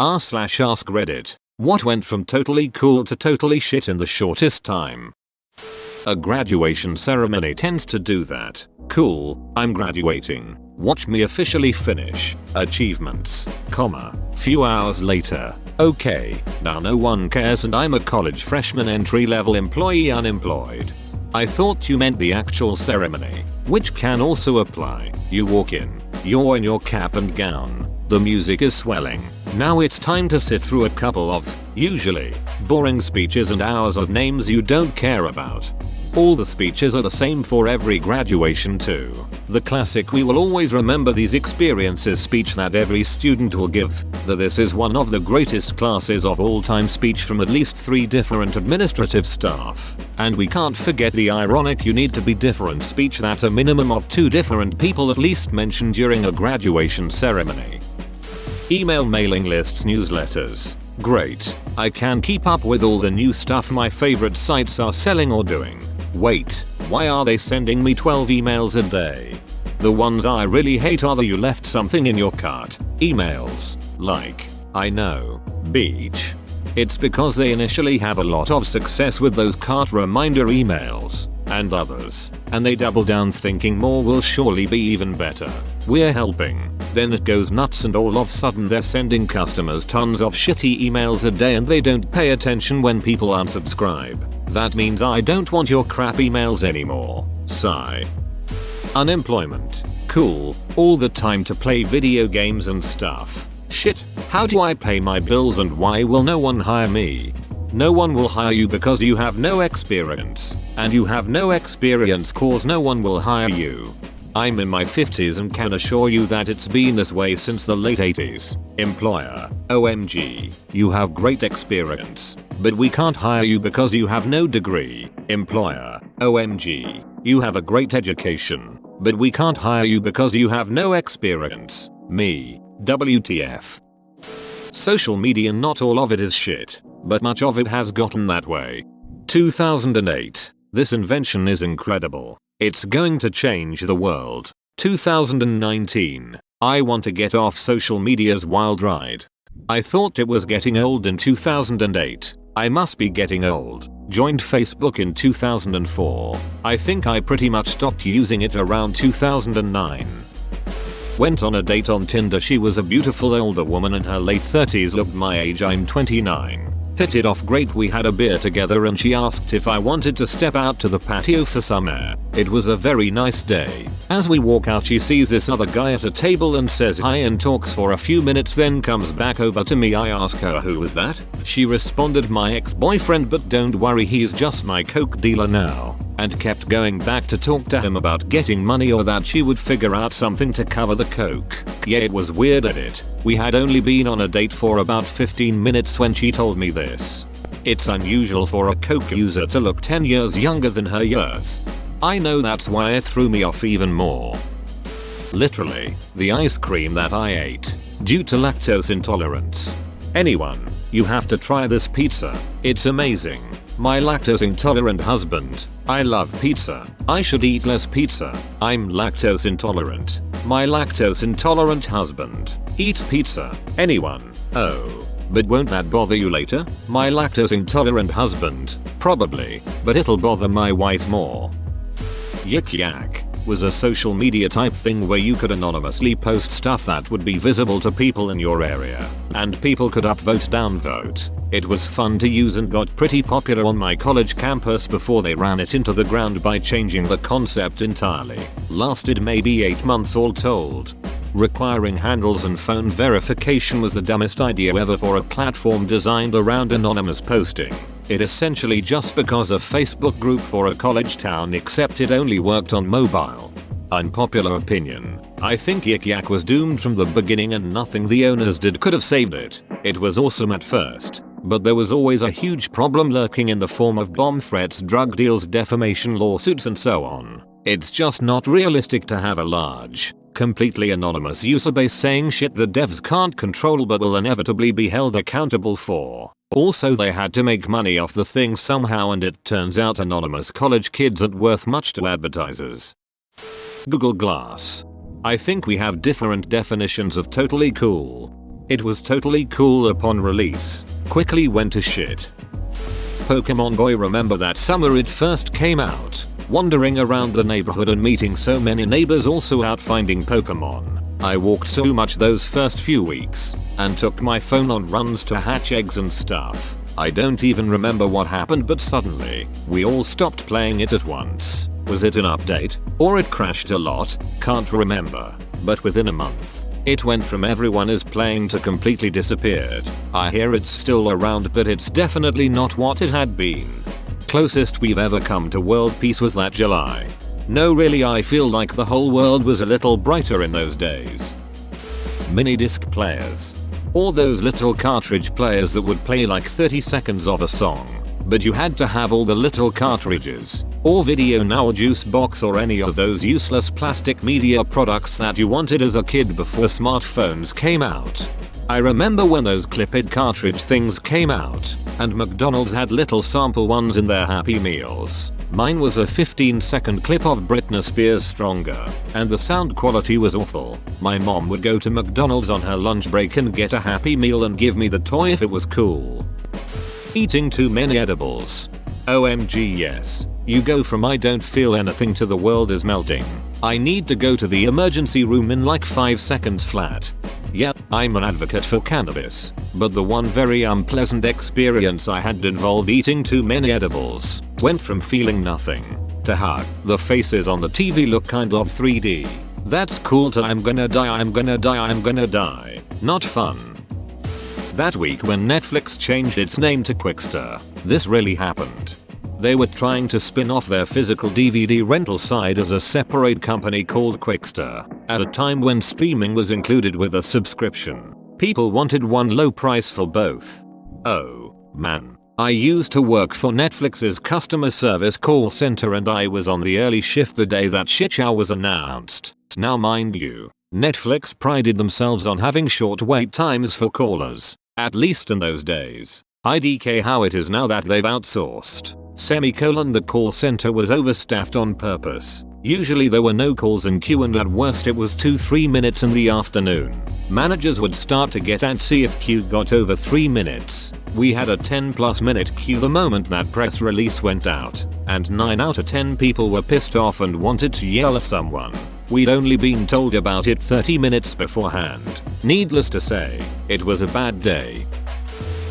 r/ask Reddit. What went from totally cool to totally shit in the shortest time? A graduation ceremony tends to do that. Cool, I'm graduating. Watch me officially finish. Achievements, few hours later. Okay, now no one cares and I'm a college freshman entry-level employee unemployed. I thought you meant the actual ceremony, which can also apply. You walk in, you're in your cap and gown. The music is swelling. Now it's time to sit through a couple of, usually, boring speeches and hours of names you don't care about. All the speeches are the same for every graduation too. The classic "we will always remember these experiences" speech that every student will give. This is one of the greatest classes of all time speech from at least 3 different administrative staff. And we can't forget the ironic "you need to be different" speech that a minimum of 2 different people at least mention during a graduation ceremony. Email, mailing lists, newsletters. Great. I can keep up with all the new stuff my favorite sites are selling or doing. Wait, why are they sending me 12 emails a day? The ones I really hate are the "you left something in your cart" emails. Like, I know, beach. It's because they initially have a lot of success with those cart reminder emails, and others, and they double down thinking more will surely be even better. We're helping. Then it goes nuts and all of a sudden they're sending customers tons of shitty emails a day and they don't pay attention when people unsubscribe. That means I don't want your crap emails anymore. Sigh. Unemployment. Cool. All the time to play video games and stuff. Shit. How do I pay my bills and why will no one hire me? No one will hire you because you have no experience. And you have no experience cause no one will hire you. I'm in my 50s and can assure you that it's been this way since the late 80s. Employer, OMG, you have great experience, but we can't hire you because you have no degree. Employer, OMG, you have a great education, but we can't hire you because you have no experience. Me, WTF. Social media, not all of it is shit, but much of it has gotten that way. 2008. This invention is incredible. It's going to change the world. 2019. I want to get off social media's wild ride. I thought it was getting old in 2008. I must be getting old. Joined Facebook in 2004. I think I pretty much stopped using it around 2009. Went on a date on Tinder. She was a beautiful older woman in her late 30s, looked my age. I'm 29. Hit it off great. We had a beer together and she asked if I wanted to step out to the patio for some air. It was a very nice day. As we walk out she sees this other guy at a table and says hi and talks for a few minutes, then comes back over to me. I ask her who was that? She responded, my ex-boyfriend, but don't worry, he's just my coke dealer now. And kept going back to talk to him about getting money or that she would figure out something to cover the coke. Yeah, it was weird at it. We had only been on a date for about 15 minutes when she told me this. It's unusual for a coke user to look 10 years younger than her years. I know, that's why it threw me off even more. Literally, the ice cream that I ate, due to lactose intolerance. Anyone, you have to try this pizza. It's amazing. My lactose intolerant husband. I love pizza. I should eat less pizza. I'm lactose intolerant. My lactose intolerant husband eats pizza. Anyone? Oh. But won't that bother you later? My lactose intolerant husband. Probably. But it'll bother my wife more. Yik Yak was a social media type thing where you could anonymously post stuff that would be visible to people in your area. And people could upvote, downvote. It was fun to use and got pretty popular on my college campus before they ran it into the ground by changing the concept entirely. Lasted maybe 8 months all told. Requiring handles and phone verification was the dumbest idea ever for a platform designed around anonymous posting. It essentially just because a Facebook group for a college town, except it only worked on mobile. Unpopular opinion. I think Yik Yak was doomed from the beginning and nothing the owners did could have saved it. It was awesome at first, but there was always a huge problem lurking in the form of bomb threats, drug deals, defamation lawsuits and so on. It's just not realistic to have a large, completely anonymous user base saying shit the devs can't control but will inevitably be held accountable for. Also, they had to make money off the thing somehow, and it turns out anonymous college kids aren't worth much to advertisers. Google Glass. I think we have different definitions of totally cool. It was totally cool upon release, quickly went to shit. Pokemon Boy, remember that summer it first came out, wandering around the neighborhood and meeting so many neighbors also out finding Pokemon. I walked so much those first few weeks, and took my phone on runs to hatch eggs and stuff. I don't even remember what happened, but suddenly, we all stopped playing it at once. Was it an update? Or it crashed a lot? Can't remember. But within a month, it went from everyone is playing to completely disappeared. I hear it's still around, but it's definitely not what it had been. Closest we've ever come to world peace was that July. No, really, I feel like the whole world was a little brighter in those days. Mini disc players. Or those little cartridge players that would play like 30 seconds of a song, but you had to have all the little cartridges, or Video Now, Juice Box, or any of those useless plastic media products that you wanted as a kid before smartphones came out. I remember when those Clip-It cartridge things came out, and McDonald's had little sample ones in their Happy Meals. Mine was a 15-second clip of Britney Spears' Stronger, and the sound quality was awful. My mom would go to McDonald's on her lunch break and get a Happy Meal and give me the toy if it was cool. Eating too many edibles. OMG yes. You go from I don't feel anything to the world is melting. I need to go to the emergency room in like 5 seconds flat. Yeah, I'm an advocate for cannabis, but the one very unpleasant experience I had involved eating too many edibles. Went from feeling nothing to hug. The faces on the TV look kind of 3D. That's cool to I'm gonna die, I'm gonna die, I'm gonna die. Not fun. That week when Netflix changed its name to Qwikster, this really happened. They were trying to spin off their physical DVD rental side as a separate company called Qwikster. At a time when streaming was included with a subscription, people wanted one low price for both. Oh man. I used to work for Netflix's customer service call center, and I was on the early shift the day that shit show was announced. Now mind you, Netflix prided themselves on having short wait times for callers, at least in those days. IDK how it is now that they've outsourced. The call center was overstaffed on purpose. Usually there were no calls in queue, and at worst it was 2-3 minutes in the afternoon. Managers would start to get antsy if queue got over 3 minutes. We had a 10+ minute queue the moment that press release went out, and 9 out of 10 people were pissed off and wanted to yell at someone. We'd only been told about it 30 minutes beforehand. Needless to say, it was a bad day.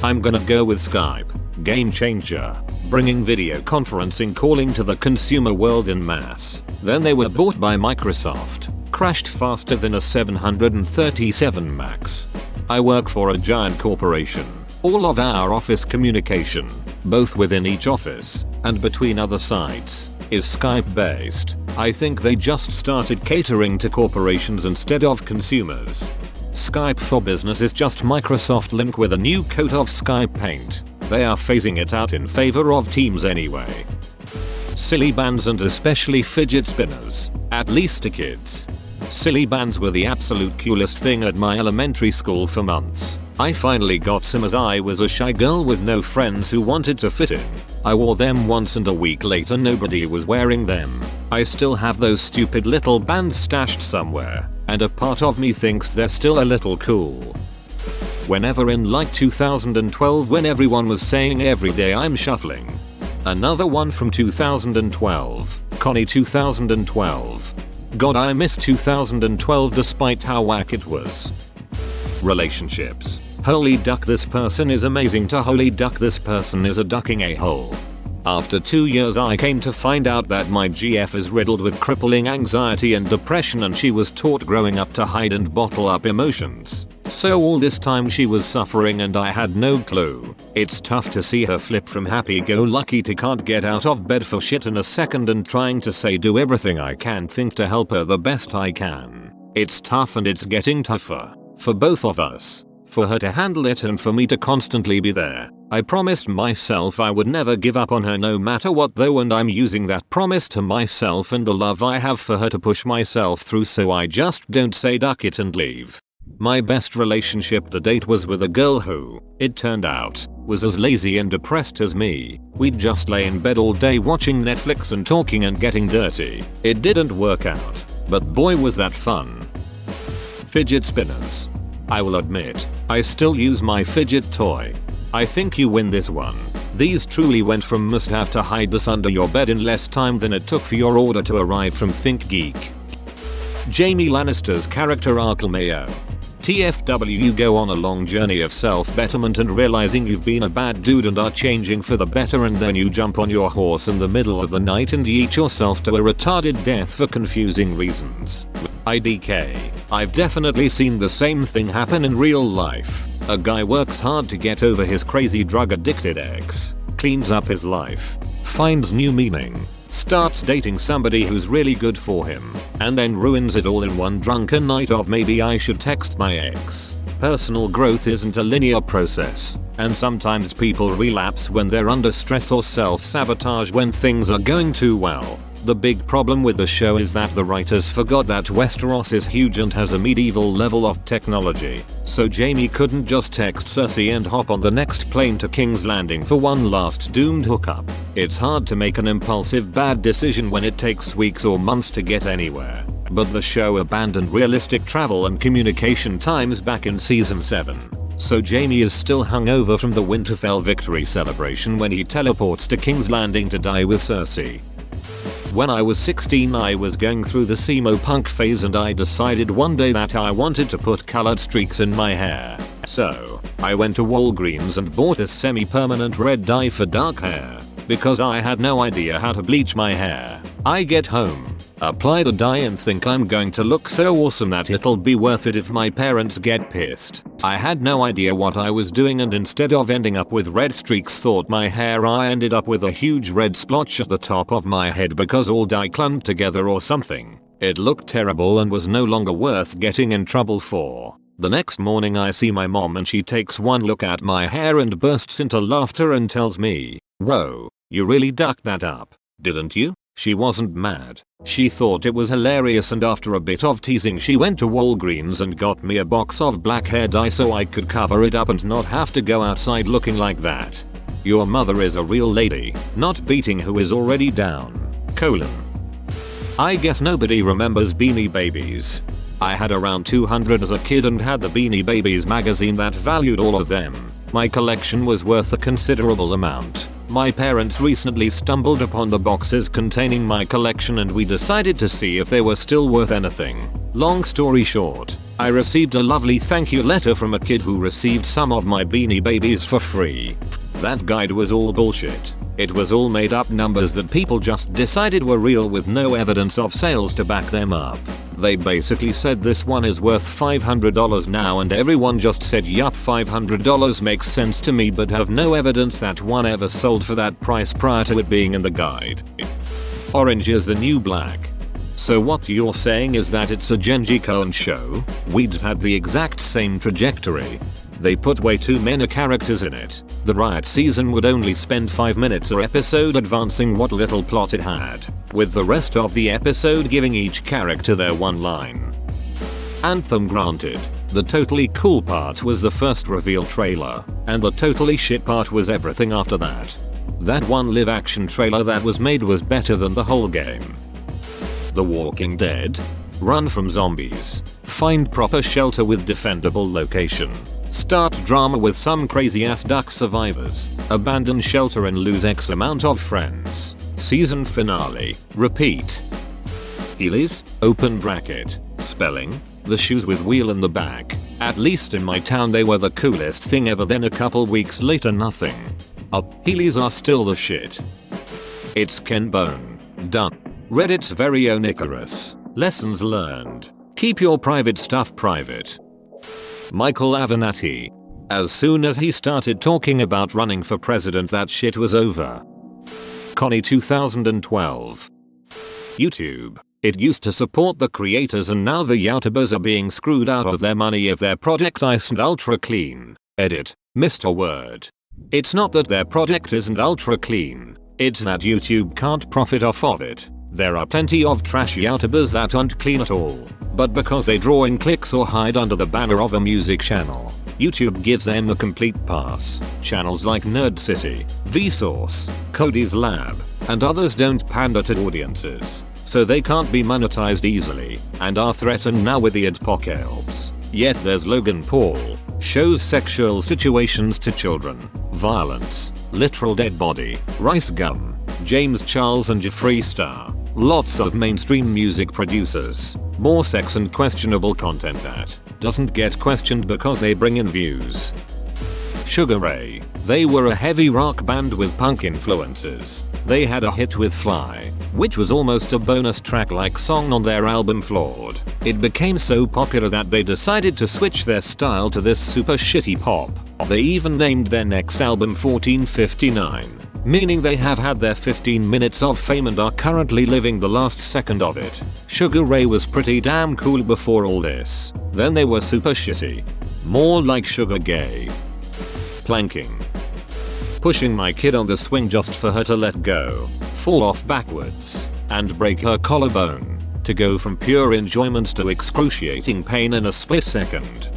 I'm gonna go with Skype. Game changer. Bringing video conferencing calling to the consumer world in mass. Then they were bought by Microsoft. Crashed faster than a 737 Max. I work for a giant corporation. All of our office communication, both within each office and between other sites, is Skype based. I think they just started catering to corporations instead of consumers. Skype for Business is just Microsoft Lync with a new coat of Skype paint. They are phasing it out in favor of Teams anyway. Silly bands, and especially fidget spinners, at least to kids. Silly bands were the absolute coolest thing at my elementary school for months. I finally got some as I was a shy girl with no friends who wanted to fit in. I wore them once and a week later nobody was wearing them. I still have those stupid little bands stashed somewhere, and a part of me thinks they're still a little cool. Whenever in like 2012 when everyone was saying every day I'm shuffling. Another one from 2012. Connie 2012. God, I miss 2012 despite how whack it was. Relationships. Holy duck, this person is amazing to holy duck, this person is a ducking a-hole. After 2 years I came to find out that my GF is riddled with crippling anxiety and depression, and she was taught growing up to hide and bottle up emotions. So all this time she was suffering and I had no clue. It's tough to see her flip from happy-go-lucky to can't get out of bed for shit in a second and trying to say do everything I can think to help her the best I can. It's tough, and it's getting tougher. For both of us. For her to handle it and for me to constantly be there. I promised myself I would never give up on her no matter what though, and I'm using that promise to myself and the love I have for her to push myself through so I just don't say duck it and leave. My best relationship to date was with a girl who, it turned out, was as lazy and depressed as me. We'd just lay in bed all day watching Netflix and talking and getting dirty. It didn't work out, but boy was that fun. Fidget spinners. I will admit, I still use my fidget toy. I think you win this one. These truly went from must have to hide this under your bed in less time than it took for your order to arrive from ThinkGeek. Jaime Lannister's character arc Mayo. TFW, you go on a long journey of self-betterment and realizing you've been a bad dude and are changing for the better, and then you jump on your horse in the middle of the night and eat yourself to a retarded death for confusing reasons. IDK. I've definitely seen the same thing happen in real life. A guy works hard to get over his crazy drug addicted ex, cleans up his life, finds new meaning, starts dating somebody who's really good for him, and then ruins it all in one drunken night of maybe I should text my ex. Personal growth isn't a linear process, and sometimes people relapse when they're under stress or self-sabotage when things are going too well. The big problem with the show is that the writers forgot that Westeros is huge and has a medieval level of technology, so Jaime couldn't just text Cersei and hop on the next plane to King's Landing for one last doomed hookup. It's hard to make an impulsive bad decision when it takes weeks or months to get anywhere, but the show abandoned realistic travel and communication times back in season 7. So Jaime is still hungover from the Winterfell victory celebration when he teleports to King's Landing to die with Cersei. When I was 16, I was going through the emo punk phase and I decided one day that I wanted to put colored streaks in my hair. So, I went to Walgreens and bought a semi-permanent red dye for dark hair, because I had no idea how to bleach my hair. I get home, apply the dye and think I'm going to look so awesome that it'll be worth it if my parents get pissed. I had no idea what I was doing, and instead of ending up with red streaks thought my hair, I ended up with a huge red splotch at the top of my head because all dye clumped together or something. It looked terrible and was no longer worth getting in trouble for. The next morning I see my mom and she takes one look at my hair and bursts into laughter and tells me, "Whoa, you really ducked that up, didn't you?" She wasn't mad. She thought it was hilarious, and after a bit of teasing she went to Walgreens and got me a box of black hair dye so I could cover it up and not have to go outside looking like that. Your mother is a real lady, not beating who is already down. I guess nobody remembers Beanie Babies. I had around 200 as a kid and had the Beanie Babies magazine that valued all of them. My collection was worth a considerable amount. My parents recently stumbled upon the boxes containing my collection and we decided to see if they were still worth anything. Long story short, I received a lovely thank you letter from a kid who received some of my Beanie Babies for free. That guide was all bullshit. It was all made up numbers that people just decided were real with no evidence of sales to back them up. They basically said this one is worth $500 now and everyone just said yup, $500 makes sense to me, but have no evidence that one ever sold for that price prior to it being in the guide. Orange is the new black. So what you're saying is that it's a Genji Cohen show? Weeds had the exact same trajectory. They put way too many characters in it. The Riot season would only spend 5 minutes a episode advancing what little plot it had, with the rest of the episode giving each character their one line. Anthem granted. The totally cool part was the first reveal trailer, and the totally shit part was everything after that. That one live action trailer that was made was better than the whole game. The Walking Dead. Run from zombies. Find proper shelter with defendable location. Start drama with some crazy ass duck survivors. Abandon shelter and lose X amount of friends. Season finale. Repeat. Heelys, open bracket. Spelling. The shoes with wheel in the back. At least in my town they were the coolest thing ever, then a couple weeks later nothing. Heelys are still the shit. It's Ken Bone. Done. Reddit's very own Icarus. Lessons learned. Keep your private stuff private. Michael Avenatti. As soon as he started talking about running for president, that shit was over. Connie 2012. YouTube. It used to support the creators and now the YouTubers are being screwed out of their money if their product isn't ultra clean. Edit. Mr. Word. It's not that their product isn't ultra clean. It's that YouTube can't profit off of it. There are plenty of trash YouTubers that aren't clean at all, but because they draw in clicks or hide under the banner of a music channel, YouTube gives them a complete pass. Channels like Nerd City, Vsauce, Cody's Lab, and others don't pander to audiences, so they can't be monetized easily, and are threatened now with the adpocalypse. Yet there's Logan Paul, shows sexual situations to children, violence, literal dead body, Rice Gum, James Charles and Jeffree Star. Lots of mainstream music producers. More sex and questionable content that doesn't get questioned because they bring in views. Sugar Ray. They were a heavy rock band with punk influences. They had a hit with Fly, which was almost a bonus track-like song on their album Flawed. It became so popular that they decided to switch their style to this super shitty pop. They even named their next album 1459. Meaning they have had their 15 minutes of fame and are currently living the last second of it. Sugar Ray was pretty damn cool before all this. Then they were super shitty. More like Sugar Gay. Planking. Pushing my kid on the swing just for her to let go, fall off backwards, and break her collarbone. To go from pure enjoyment to excruciating pain in a split second.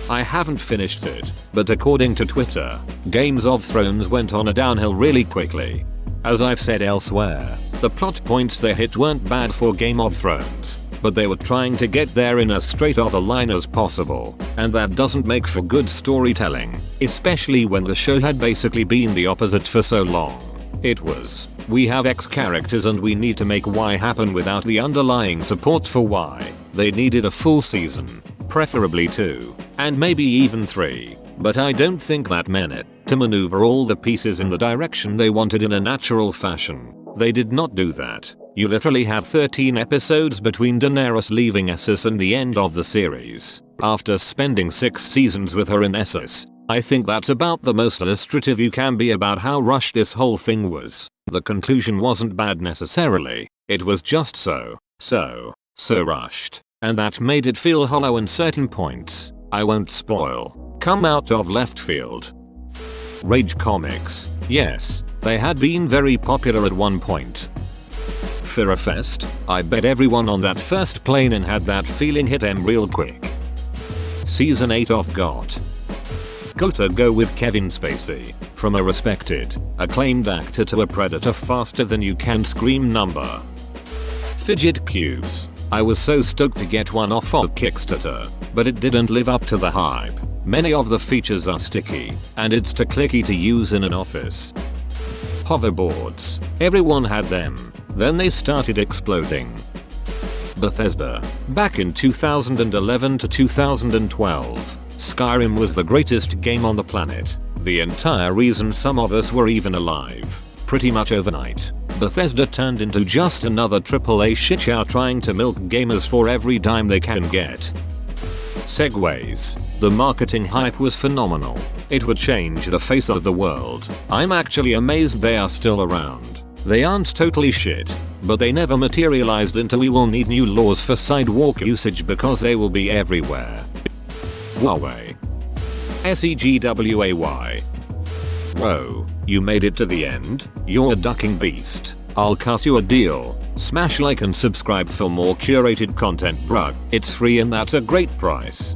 I haven't finished it, but according to Twitter, Games of Thrones went on a downhill really quickly. As I've said elsewhere, the plot points they hit weren't bad for Game of Thrones, but they were trying to get there in as straight of a line as possible, and that doesn't make for good storytelling, especially when the show had basically been the opposite for so long. It was, we have X characters and we need to make Y happen without the underlying support for Y. They needed a full season, preferably 2, and maybe even 3, but I don't think that meant to maneuver all the pieces in the direction they wanted in a natural fashion. They did not do that. You literally have 13 episodes between Daenerys leaving Essos and the end of the series. After spending 6 seasons with her in Essos, I think that's about the most illustrative you can be about how rushed this whole thing was. The conclusion wasn't bad necessarily, it was just so rushed. And that made it feel hollow in certain points. I won't spoil. Come out of left field. Rage Comics. Yes, they had been very popular at one point. Firafest. I bet everyone on that first plane and had that feeling hit them real quick. Season 8 of GOT. Gotta go with Kevin Spacey. From a respected, acclaimed actor to a predator faster than you can scream number. Fidget cubes. I was so stoked to get one off of Kickstarter, but it didn't live up to the hype. Many of the features are sticky, and it's too clicky to use in an office. Hoverboards. Everyone had them. Then they started exploding. Bethesda. Back in 2011 to 2012, Skyrim was the greatest game on the planet. The entire reason some of us were even alive. Pretty much overnight, Bethesda turned into just another AAA shitshow trying to milk gamers for every dime they can get. Segways. The marketing hype was phenomenal. It would change the face of the world. I'm actually amazed they are still around. They aren't totally shit, but they never materialized into we will need new laws for sidewalk usage because they will be everywhere. Huawei. SEGWAY. Whoa, you made it to the end? You're a ducking beast. I'll cut you a deal. Smash like and subscribe for more curated content, bruh. It's free and that's a great price.